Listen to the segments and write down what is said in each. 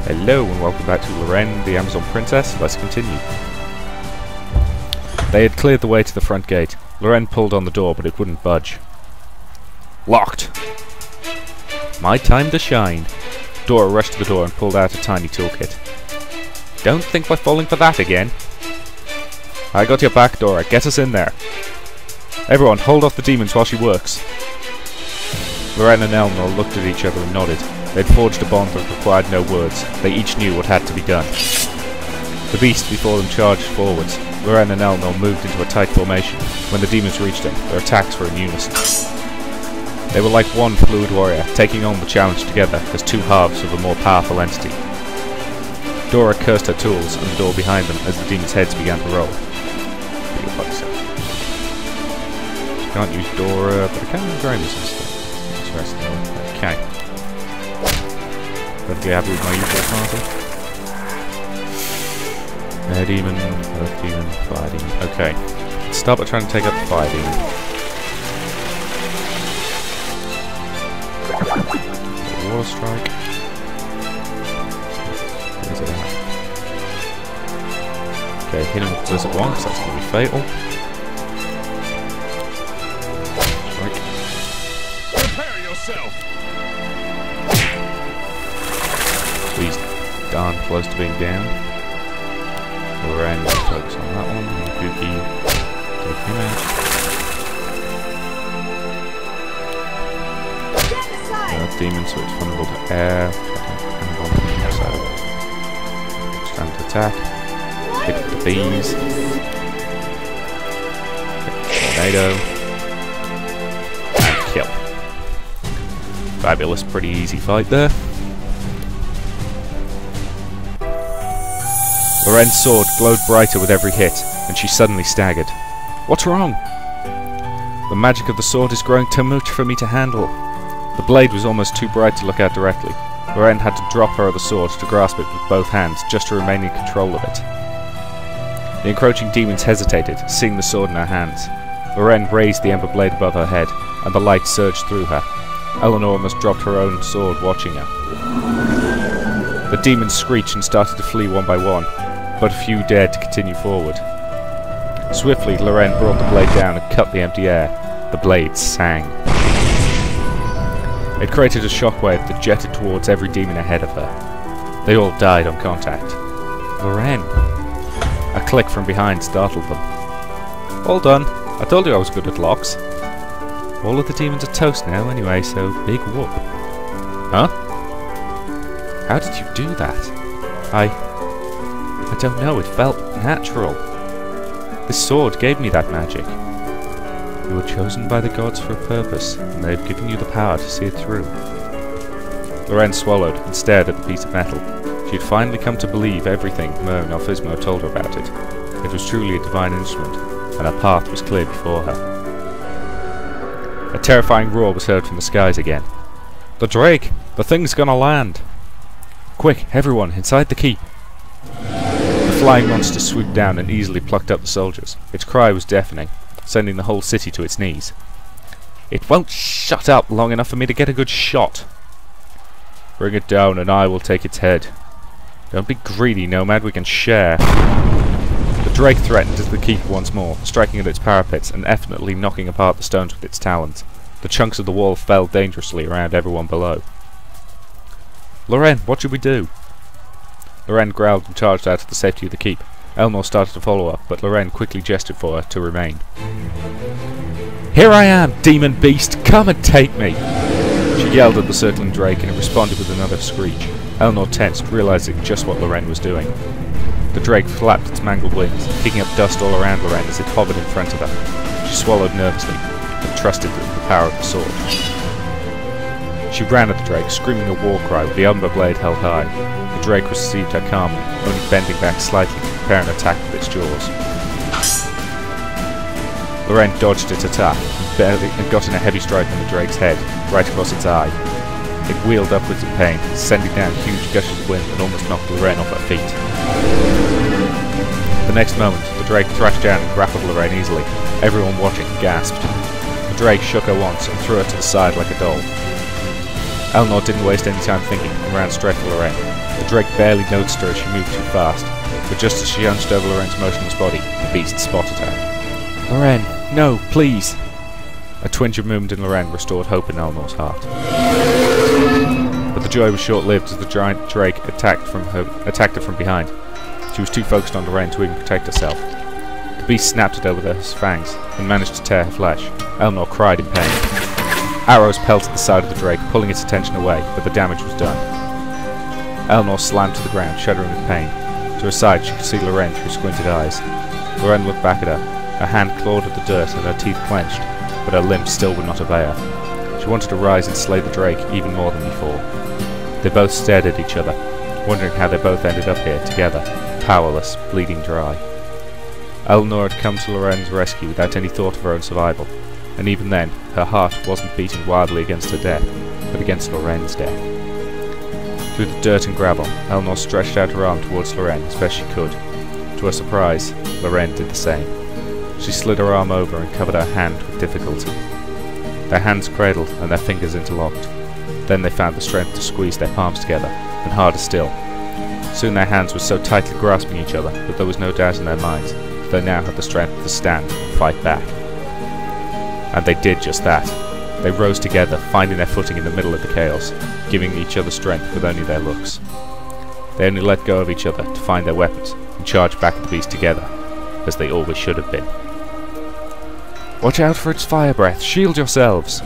Hello and welcome back to Loren, the Amazon Princess. Let's continue. They had cleared the way to the front gate. Loren pulled on the door, but it wouldn't budge. Locked! My time to shine. Dora rushed to the door and pulled out a tiny toolkit. Don't think we're falling for that again. I got your back, Dora. Get us in there. Everyone, hold off the demons while she works. Loren and Eleanor looked at each other and nodded. They'd forged a bond that required no words. They each knew what had to be done. The beast before them charged forwards. Loren and Eleanor moved into a tight formation. When the demons reached them, their attacks were in unison. They were like one fluid warrior, taking on the challenge together as two halves of a more powerful entity. Dora cursed her tools and the door behind them as the demons' heads began to roll. Can't use Dora, but I can use Ramus instead. Okay. Perfectly happy with my usual party. Air demon, earth demon, fire demon. Okay. Let's start by trying to take out the fire demon. Water strike. Where's it at? Okay, hit him with Blizzard 1 because that's going to be fatal. Strike. Prepare yourself. He's darn close to being down. Loren will focus on that one. And Gookie take him out. Earth demon, so it's vulnerable to air. And on the inside. Stand to attack. Hit with the bees. Tornado. And kill. Fabulous, pretty easy fight there. Loren's sword glowed brighter with every hit, and she suddenly staggered. What's wrong? The magic of the sword is growing too much for me to handle. The blade was almost too bright to look at directly. Loren had to drop her other sword to grasp it with both hands, just to remain in control of it. The encroaching demons hesitated, seeing the sword in her hands. Loren raised the ember blade above her head, and the light surged through her. Eleanor almost dropped her own sword watching her. The demons screeched and started to flee one by one, but a few dared to continue forward. Swiftly, Loren brought the blade down and cut the empty air. The blade sang. It created a shockwave that jetted towards every demon ahead of her. They all died on contact. Loren! A click from behind startled them. All done. I told you I was good at locks. All of the demons are toast now anyway, so big whoop. Huh? How did you do that? I don't know, it felt natural. This sword gave me that magic. You were chosen by the gods for a purpose, and they've given you the power to see it through. Loren swallowed and stared at the piece of metal. She had finally come to believe everything Mer Nofismo told her about it. It was truly a divine instrument, and her path was clear before her. A terrifying roar was heard from the skies again. The Drake! The thing's gonna land! Quick, everyone, inside the keep! The flying monster swooped down and easily plucked up the soldiers. Its cry was deafening, sending the whole city to its knees. It won't shut up long enough for me to get a good shot. Bring it down and I will take its head. Don't be greedy, Nomad, we can share. The Drake threatened the keep once more, striking at its parapets and effectively knocking apart the stones with its talons. The chunks of the wall fell dangerously around everyone below. Loren, what should we do? Loren growled and charged out of the safety of the keep. Eleanor started to follow up, but Loren quickly gestured for her to remain. Here I am, demon beast! Come and take me! She yelled at the circling Drake and it responded with another screech. Eleanor tensed, realizing just what Loren was doing. The Drake flapped its mangled wings, kicking up dust all around Loren as it hovered in front of her. She swallowed nervously, but trusted in the power of the sword. She ran at the Drake, screaming a war cry with the umber blade held high. The Drake received her calmly, only bending back slightly to prepare an attack with its jaws. Loren dodged its attack and got in a heavy strike on the Drake's head, right across its eye. It wheeled upwards in pain, sending down huge gushes of wind and almost knocked Loren off her feet. The next moment, the Drake thrashed down and grappled Loren easily. Everyone watching gasped. The Drake shook her once and threw her to the side like a doll. Elnor didn't waste any time thinking and ran straight for Loren. The Drake barely noticed her as she moved too fast, but just as she hunched over Loren's motionless body, the beast spotted her. Loren, no, please! A twinge of movement in Loren restored hope in Elnor's heart. But the joy was short-lived as the giant Drake attacked her from behind. She was too focused on Loren to even protect herself. The beast snapped at her with his fangs and managed to tear her flesh. Elnor cried in pain. Arrows pelted the side of the Drake, pulling its attention away, but the damage was done. Elnor slammed to the ground, shuddering with pain. To her side, she could see Loren through squinted eyes. Loren looked back at her. Her hand clawed at the dirt and her teeth clenched, but her limbs still would not obey her. She wanted to rise and slay the Drake even more than before. They both stared at each other, wondering how they both ended up here, together, powerless, bleeding dry. Elnor had come to Loren's rescue without any thought of her own survival, and even then, her heart wasn't beating wildly against her death, but against Loren's death. Through the dirt and gravel, Elnor stretched out her arm towards Loren as best she could. To her surprise, Loren did the same. She slid her arm over and covered her hand with difficulty. Their hands cradled and their fingers interlocked. Then they found the strength to squeeze their palms together, and harder still. Soon their hands were so tightly grasping each other that there was no doubt in their minds that they now had the strength to stand and fight back. And they did just that. They rose together, finding their footing in the middle of the chaos, giving each other strength with only their looks. They only let go of each other to find their weapons and charged back at the beast together, as they always should have been. Watch out for its fire breath! Shield yourselves!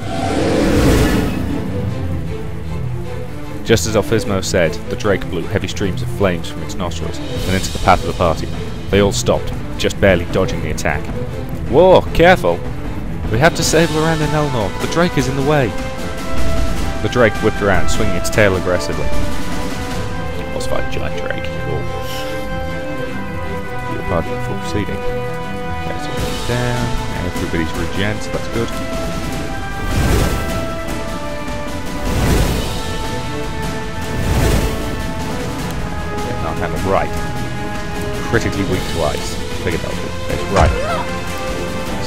Just as Alphysmo said, the Drake blew heavy streams of flames from its nostrils and into the path of the party. They all stopped, just barely dodging the attack. Whoa! Careful! We have to save Loren and Elnor. The Drake is in the way. The Drake whipped around, swinging its tail aggressively. Boss fight giant Drake. Cool. You're part of the full proceeding. Okay, so we're down. Everybody's regen, so that's good. Okay, now have him right. Critically weak to ice. Figured that would be the case. Right.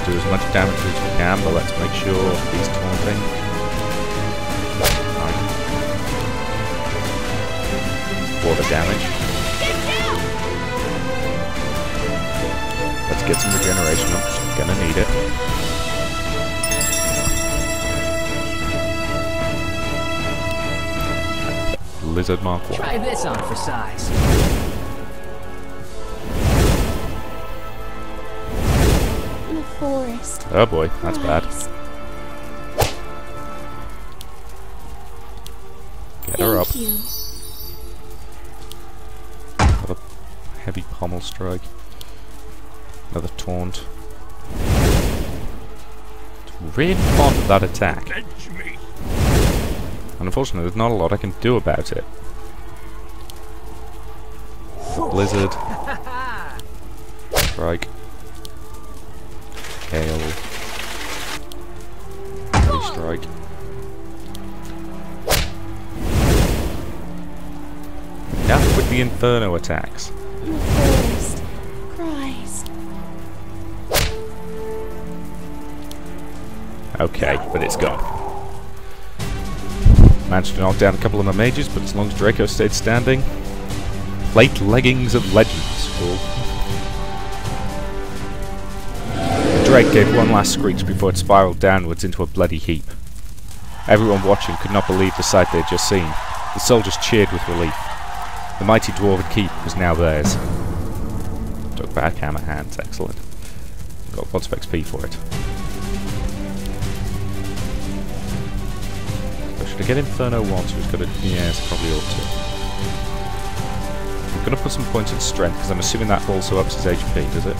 Do as much damage as we can, but let's make sure he's taunting. Right. Water damage. Let's get some regeneration up, because we're gonna need it. Lizard Mark 1. Try this on for size. Forest. Oh boy, that's bad. Get her up. Thank you. Another heavy pommel strike. Another taunt. Really fond of that attack. And unfortunately, there's not a lot I can do about it. Blizzard. Strike. Hail. Heavy strike. Enough with the Inferno attacks. The forest cries. Okay, but it's gone. Managed to knock down a couple of my mages, but as long as Draco stayed standing... Plate leggings of legends. Cool. Drake gave one last screech before it spiraled downwards into a bloody heap. Everyone watching could not believe the sight they had just seen. The soldiers cheered with relief. The mighty dwarven keep was now theirs. Took back hammer hands, excellent. Got lots of XP for it. So should I get Inferno once? Who's got a... Yes, probably ought to. I'm going to put some points in strength, because I'm assuming that also ups his HP, does it?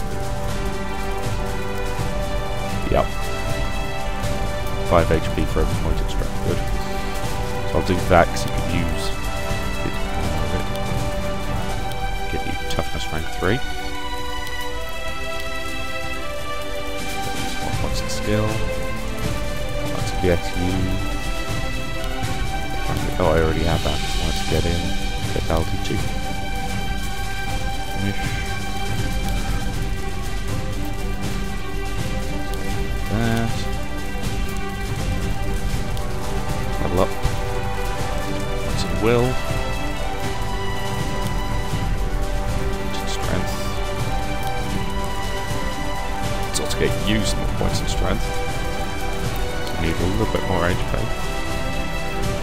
Yep. 5 HP for every point in strength. Good. So I'll do that because you could use it. Give you toughness rank 3. Use 1 points in skill. Let's get you. Oh, I already have that. So let's get in. Fatality 2. Finish. That. Level up. will. Strength. Let's also get used more points in strength. Need a little bit more HP.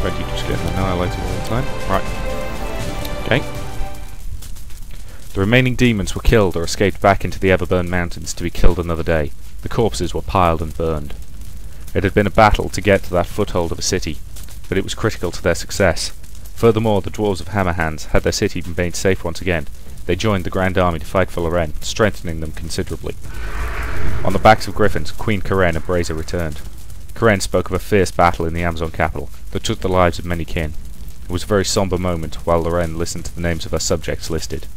But you just getting annihilated all the time. Right. Okay. The remaining demons were killed or escaped back into the Everburn Mountains to be killed another day. The corpses were piled and burned. It had been a battle to get to that foothold of a city, but it was critical to their success. Furthermore, the dwarves of Hammerhands had their city been made safe once again. They joined the Grand Army to fight for Loren, strengthening them considerably. On the backs of griffins, Queen Karen and Brazier returned. Karen spoke of a fierce battle in the Amazon capital that took the lives of many kin. It was a very sombre moment while Loren listened to the names of her subjects listed.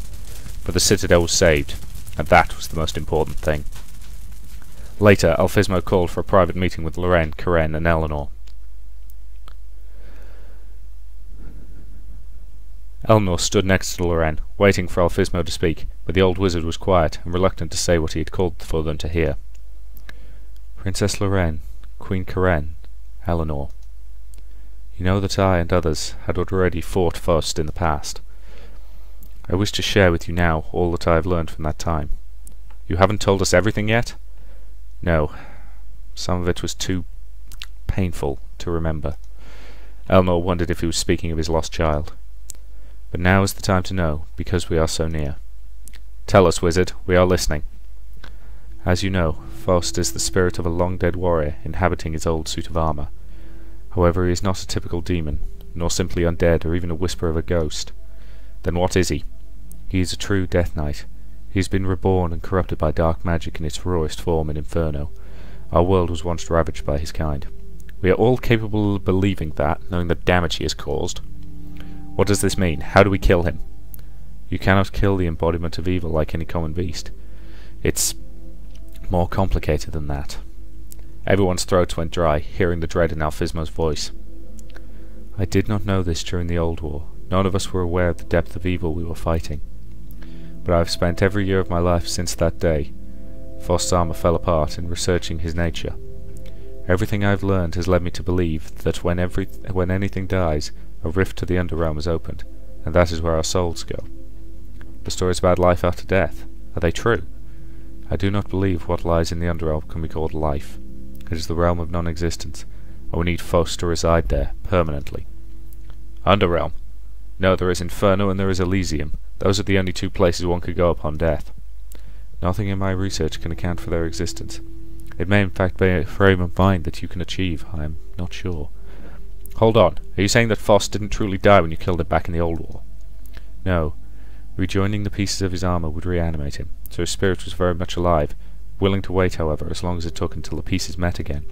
But the citadel was saved, and that was the most important thing. Later, Alphysmo called for a private meeting with Loren, Karen, and Eleanor. Eleanor stood next to Loren, waiting for Alphysmo to speak, but the old wizard was quiet and reluctant to say what he had called for them to hear. Princess Loren, Queen Karen, Eleanor. You know that I and others had already fought Faust in the past. I wish to share with you now all that I have learned from that time. You haven't told us everything yet? No. Some of it was too painful to remember. Eleanor wondered if he was speaking of his lost child. But now is the time to know, because we are so near. Tell us, wizard, we are listening. As you know, Faust is the spirit of a long-dead warrior inhabiting his old suit of armour. However, he is not a typical demon, nor simply undead or even a whisper of a ghost. Then what is he? He is a true Death Knight. He has been reborn and corrupted by dark magic in its rawest form in Inferno. Our world was once ravaged by his kind. We are all capable of believing that, knowing the damage he has caused. What does this mean? How do we kill him? You cannot kill the embodiment of evil like any common beast. It's more complicated than that. Everyone's throats went dry, hearing the dread in Alphysmo's voice. I did not know this during the Old War. None of us were aware of the depth of evil we were fighting. But I have spent every year of my life since that day. Faust's armor fell apart in researching his nature. Everything I have learned has led me to believe that when anything dies, a rift to the underrealm is opened, and that is where our souls go. The stories about life after death, are they true? I do not believe what lies in the underrealm can be called life. It is the realm of non-existence, and we need Faust to reside there, permanently. Underrealm? No, there is Inferno and there is Elysium. Those are the only two places one could go upon death. Nothing in my research can account for their existence. It may in fact be a frame of mind that you can achieve, I am not sure. Hold on, are you saying that Faust didn't truly die when you killed him back in the Old War? No. Rejoining the pieces of his armour would reanimate him, so his spirit was very much alive, willing to wait, however, as long as it took until the pieces met again.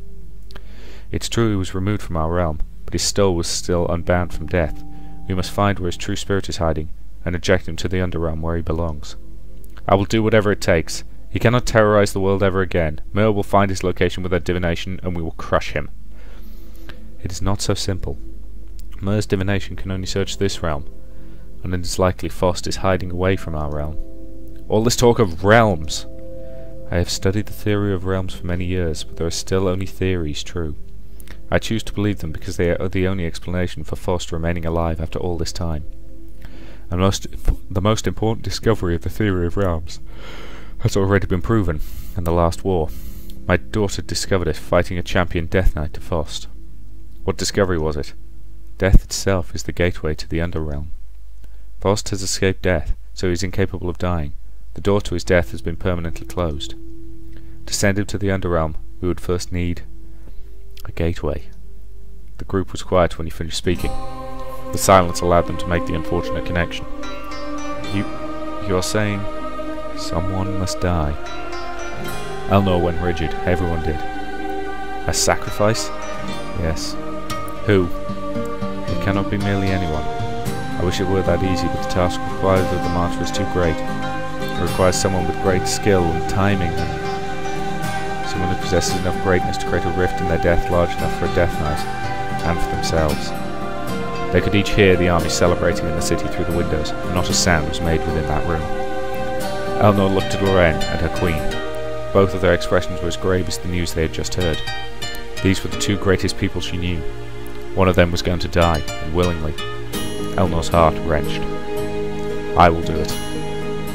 It's true he was removed from our realm, but his soul was still unbound from death. We must find where his true spirit is hiding, and eject him to the underrealm where he belongs. I will do whatever it takes. He cannot terrorize the world ever again. Mer will find his location with her divination, and we will crush him. It is not so simple. Mer's divination can only search this realm, and it is likely Faust is hiding away from our realm. All this talk of realms! I have studied the theory of realms for many years, but there are still only theories true. I choose to believe them because they are the only explanation for Faust remaining alive after all this time. And the most important discovery of the theory of realms has already been proven in the last war. My daughter discovered it fighting a champion Death Knight to Faust. What discovery was it? Death itself is the gateway to the underrealm. Faust has escaped death, so he is incapable of dying. The door to his death has been permanently closed. To send him to the underrealm, we would first need a gateway. The group was quiet when he finished speaking. The silence allowed them to make the unfortunate connection. You are saying someone must die? Eleanor went rigid. Everyone did. A sacrifice? Yes. Who? It cannot be merely anyone. I wish it were that easy, but the task required of the martyr is too great. It requires someone with great skill and timing, and someone who possesses enough greatness to create a rift in their death large enough for a Death Knight, and for themselves. They could each hear the army celebrating in the city through the windows, and not a sound was made within that room. Eleanor looked at Loren and her queen. Both of their expressions were as grave as the news they had just heard. These were the two greatest people she knew. One of them was going to die, and willingly. Elnor's heart wrenched. I will do it.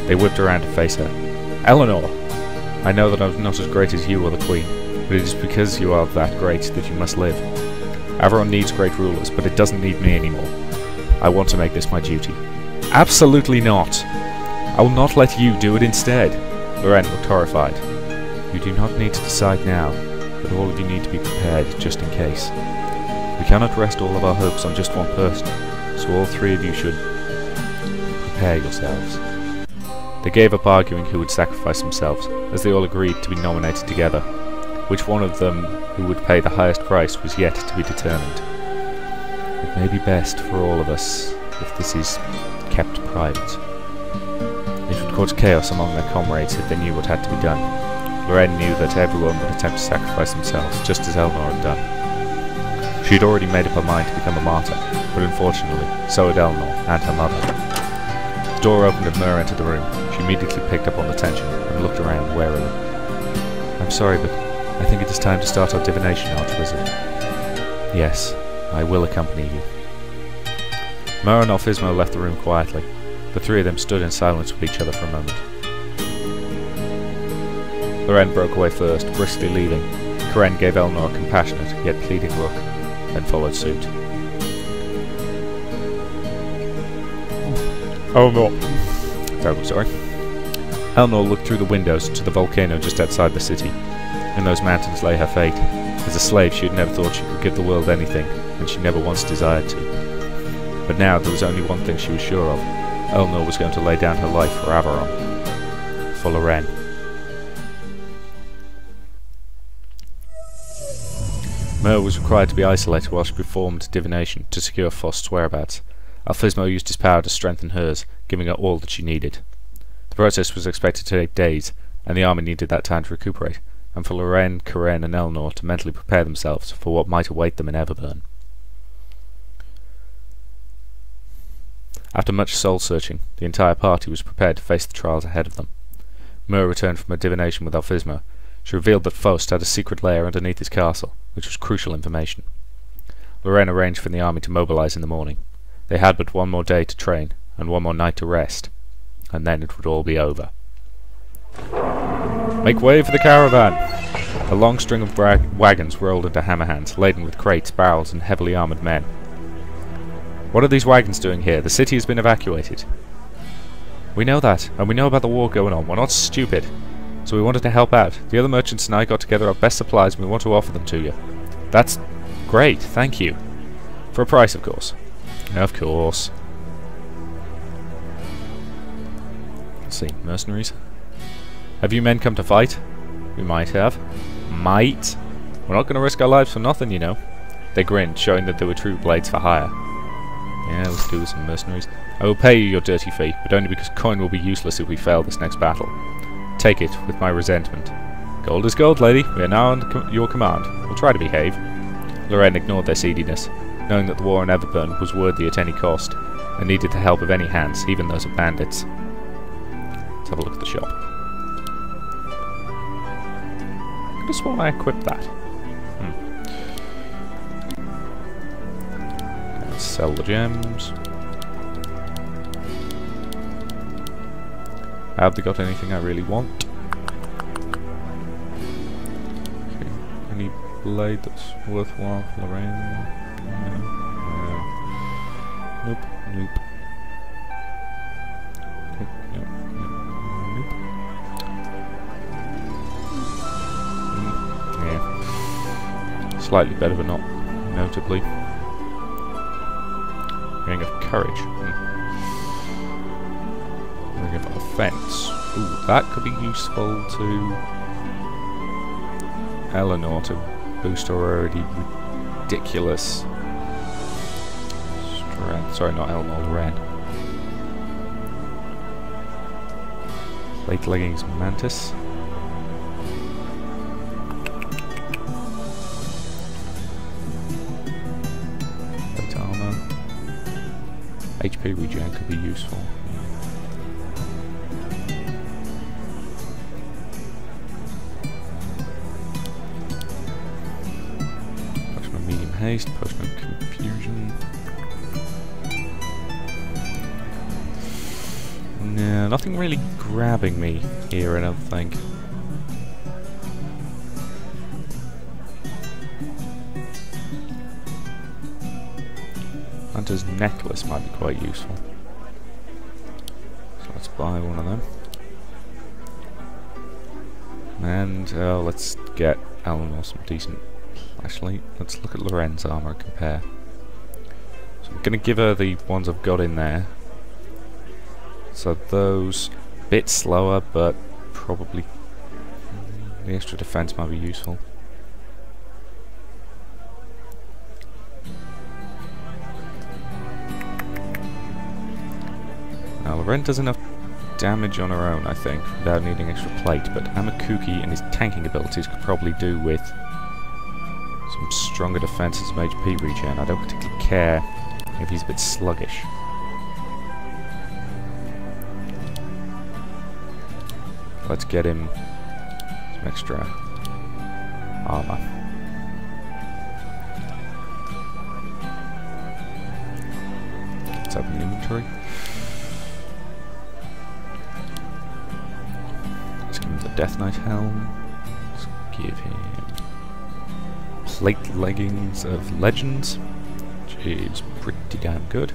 They whipped around to face her. Eleanor! I know that I'm not as great as you or the Queen, but it is because you are that great that you must live. Avalon needs great rulers, but it doesn't need me anymore. I want to make this my duty. Absolutely not! I will not let you do it instead. Loren looked horrified. You do not need to decide now, but all of you need to be prepared just in case. We cannot rest all of our hopes on just one person, so all three of you should prepare yourselves. They gave up arguing who would sacrifice themselves, as they all agreed to be nominated together. Which one of them who would pay the highest price was yet to be determined. It may be best for all of us if this is kept private. It would cause chaos among their comrades if they knew what had to be done. Loren knew that everyone would attempt to sacrifice themselves, just as Eleanor had done. She had already made up her mind to become a martyr, but unfortunately, so had Eleanor and her mother. The door opened and Mer entered the room. She immediately picked up on the tension and looked around warily. I'm sorry, but I think it is time to start our divination, Archwizard. Yes, I will accompany you. Mer and Alphysmo left the room quietly. The three of them stood in silence with each other for a moment. Loren broke away first, briskly leaving. Karen gave Eleanor a compassionate, yet pleading look, then followed suit. Eleanor. Terribly sorry. Eleanor looked through the windows to the volcano just outside the city. In those mountains lay her fate. As a slave she had never thought she could give the world anything, and she never once desired to. But now there was only one thing she was sure of. Eleanor was going to lay down her life for Avalon. For Loren. Mer was required to be isolated while she performed divination to secure Faust's whereabouts. Alphysmo used his power to strengthen hers, giving her all that she needed. The process was expected to take days, and the army needed that time to recuperate, and for Loren, Karen and Eleanor to mentally prepare themselves for what might await them in Everburn. After much soul-searching, the entire party was prepared to face the trials ahead of them. Mer returned from her divination with Alphysmo. She revealed that Faust had a secret lair underneath his castle, which was crucial information. Loren arranged for the army to mobilize in the morning. They had but one more day to train, and one more night to rest, and then it would all be over. Make way for the caravan! A long string of wagons rolled into Hammerhands, laden with crates, barrels, and heavily armoured men. What are these wagons doing here? The city has been evacuated. We know that, and we know about the war going on. We're not stupid. So we wanted to help out. The other merchants and I got together our best supplies and we want to offer them to you. That's great, thank you. For a price, of course. Of course. Let's see, mercenaries. Have you men come to fight? We might have. Might. We're not going to risk our lives for nothing, you know. They grinned, showing that they were true blades for hire. Yeah, let's do with some mercenaries. I will pay you your dirty fee, but only because coin will be useless if we fail this next battle. Take it with my resentment. Gold is gold, lady. We are now under your command. We'll try to behave. Loren ignored their seediness, knowing that the war in Everburn was worthy at any cost, and needed the help of any hands, even those of bandits. Let's have a look at the shop. I could have sworn I equipped that. Let's sell the gems. Have they got anything I really want? Okay. Any blade that's worthwhile for Loren? No. Nope. Nope. Okay. Nope. Nope. Yeah. Slightly better, but not notably. Ring of Courage. Ring of Offense. Ooh, that could be useful to Eleanor to boost her already ridiculous strength. Sorry, not Eleanor, Loren. Plate leggings, Mantis. Plate armor. HP regen could be useful. Potion of medium haste, potion of confusion. Nothing really grabbing me here, I don't think. Hunter's necklace might be quite useful. So let's buy one of them. And let's get Eleanor some decent... Actually, let's look at Loren's armour and compare. So I'm going to give her the ones I've got in there. So those, a bit slower, but probably the extra defense might be useful. Now Loren does enough damage on her own, I think, without needing extra plate, but Amakuki and his tanking abilities could probably do with some stronger defense and some HP regen. I don't particularly care if he's a bit sluggish. Let's get him some extra armor. Let's open the inventory. Let's give him the Death Knight helm. Let's give him plate leggings of Legends, which is pretty damn good.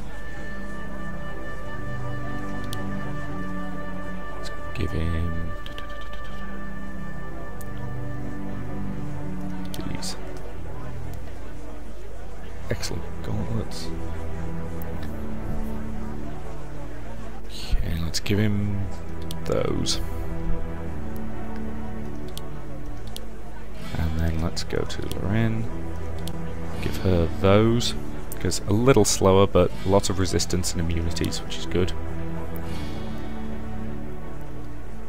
Let's give him these excellent gauntlets. Okay, let's give him those. And then let's go to Loren. Give her those, because a little slower, but lots of resistance and immunities, which is good.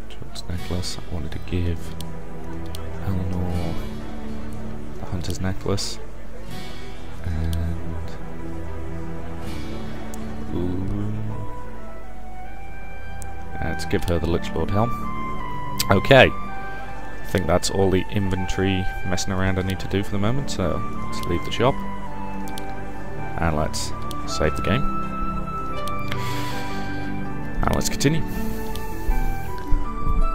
Jewel's necklace. I wanted to give Eleanor the Hunter's necklace. And let's give her the Lich Lord helm. Okay. I think that's all the inventory messing around I need to do for the moment, so let's leave the shop and let's save the game and let's continue.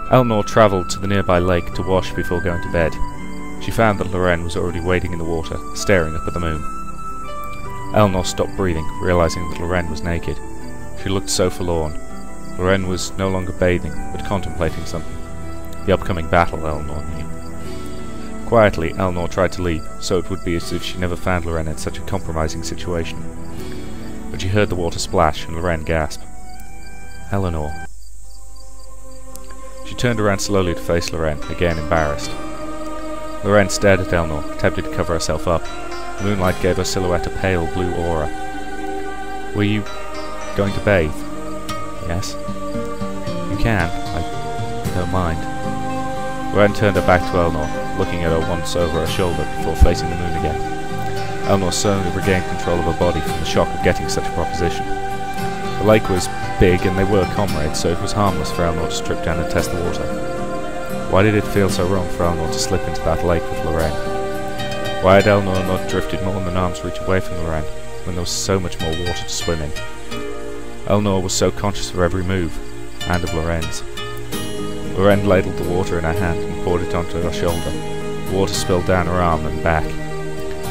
Eleanor travelled to the nearby lake to wash before going to bed. She found that Loren was already wading in the water, staring up at the moon. Eleanor stopped breathing, realising that Loren was naked. She looked so forlorn. Loren was no longer bathing, but contemplating something. The upcoming battle, Eleanor knew. Quietly, Eleanor tried to leave, so it would be as if she never found Loren in such a compromising situation. But she heard the water splash, and Loren gasp. Eleanor. She turned around slowly to face Loren, again embarrassed. Loren stared at Eleanor, attempted to cover herself up. The moonlight gave her silhouette a pale blue aura. Were you going to bathe? Yes. You can. I don't mind. Loren turned her back to Eleanor, looking at her once over her shoulder before facing the moon again. Eleanor suddenly regained control of her body from the shock of getting such a proposition. The lake was big and they were comrades, so it was harmless for Eleanor to strip down and test the water. Why did it feel so wrong for Eleanor to slip into that lake with Loren? Why had Eleanor not drifted more than arm's reach away from Loren, when there was so much more water to swim in? Eleanor was so conscious of every move, and of Loren's. Loren ladled the water in her hand and poured it onto her shoulder. The water spilled down her arm and back.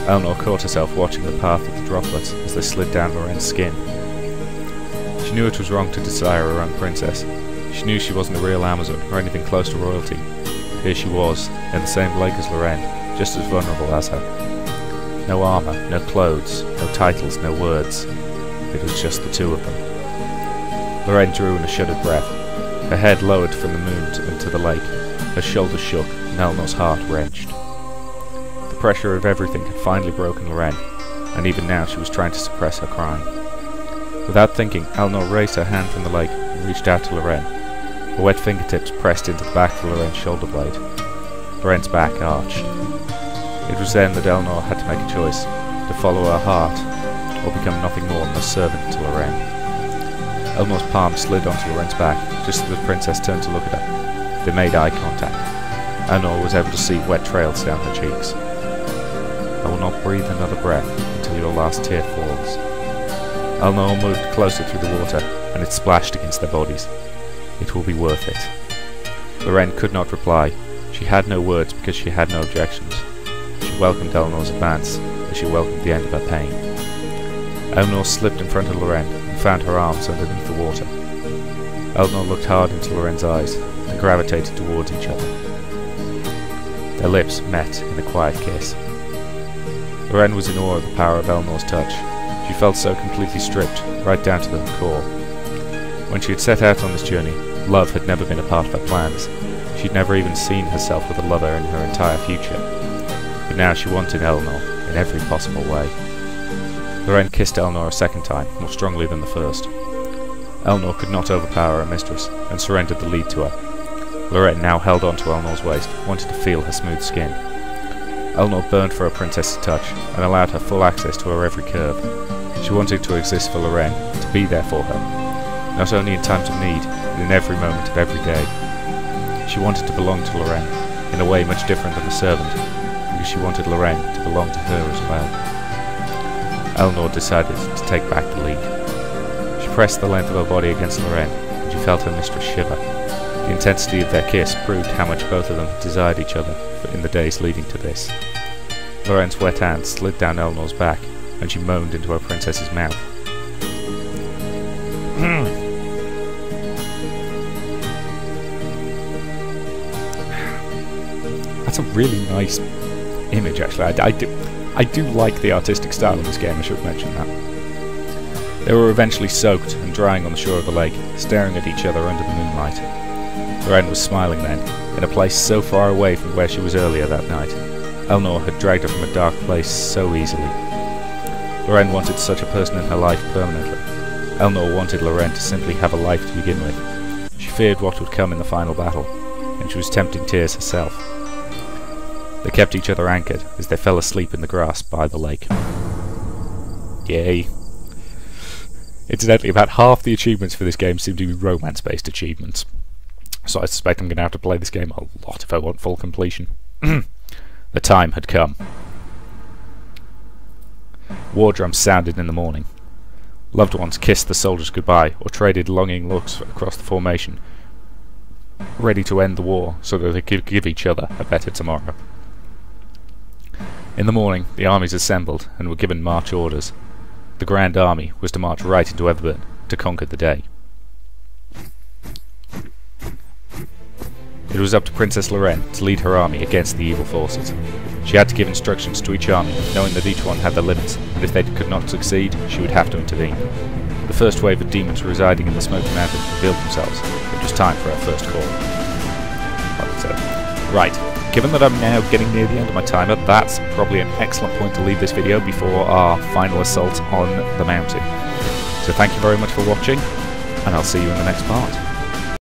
Eleanor caught herself watching the path of the droplets as they slid down Loren's skin. She knew it was wrong to desire her own princess. She knew she wasn't a real Amazon or anything close to royalty. Here she was, in the same lake as Loren, just as vulnerable as her. No armour, no clothes, no titles, no words. It was just the two of them. Loren drew in a shuddered breath. Her head lowered from the moon into the lake. Her shoulders shook, and Eleanor's heart wrenched. The pressure of everything had finally broken Loren, and even now she was trying to suppress her crying. Without thinking, Eleanor raised her hand from the lake and reached out to Loren. Her wet fingertips pressed into the back of Loren's shoulder blade. Loren's back arched. It was then that Eleanor had to make a choice, to follow her heart, or become nothing more than a servant to Loren. Eleanor's palm slid onto Loren's back, just as the princess turned to look at her. They made eye contact. Eleanor was able to see wet trails down her cheeks. I will not breathe another breath until your last tear falls. Eleanor moved closer through the water, and it splashed against their bodies. It will be worth it. Loren could not reply. She had no words because she had no objections. She welcomed Eleanor's advance as she welcomed the end of her pain. Eleanor slipped in front of Loren and found her arms underneath the water. Eleanor looked hard into Loren's eyes and gravitated towards each other. Their lips met in a quiet kiss. Loren was in awe of the power of Eleanor's touch. She felt so completely stripped, right down to the core. When she had set out on this journey, love had never been a part of her plans. She'd never even seen herself with a lover in her entire future. But now she wanted Eleanor in every possible way. Loren kissed Eleanor a second time, more strongly than the first. Eleanor could not overpower her mistress, and surrendered the lead to her. Loren now held on to Eleanor's waist, wanted to feel her smooth skin. Eleanor burned for her princess's touch, and allowed her full access to her every curve. She wanted to exist for Loren, to be there for her, not only in times of need, but in every moment of every day. She wanted to belong to Loren, in a way much different than a servant, because she wanted Loren to belong to her as well. Eleanor decided to take back the lead. She pressed the length of her body against Loren, and she felt her mistress shiver. The intensity of their kiss proved how much both of them desired each other in the days leading to this. Loren's wet hand slid down Eleanor's back, and she moaned into her princess's mouth. That's a really nice image, actually. I do like the artistic style of this game, I should mention that. They were eventually soaked and drying on the shore of the lake, staring at each other under the moonlight. Loren was smiling then, in a place so far away from where she was earlier that night. Eleanor had dragged her from a dark place so easily. Loren wanted such a person in her life permanently. Eleanor wanted Loren to simply have a life to begin with. She feared what would come in the final battle, and she was tempting tears herself. They kept each other anchored as they fell asleep in the grass by the lake. Yay. Incidentally, about half the achievements for this game seem to be romance-based achievements. So I suspect I'm going to have to play this game a lot if I want full completion. The time had come. War drums sounded in the morning. Loved ones kissed the soldiers goodbye or traded longing looks across the formation, ready to end the war so that they could give each other a better tomorrow. In the morning, the armies assembled and were given march orders. The Grand Army was to march right into Everburn to conquer the day. It was up to Princess Loren to lead her army against the evil forces. She had to give instructions to each army, knowing that each one had their limits, and if they could not succeed, she would have to intervene. The first wave of demons residing in the Smoky Mountains revealed themselves. It was time for our first call. Right, given that I'm now getting near the end of my timer, that's probably an excellent point to leave this video before our final assault on the mountain. So thank you very much for watching, and I'll see you in the next part.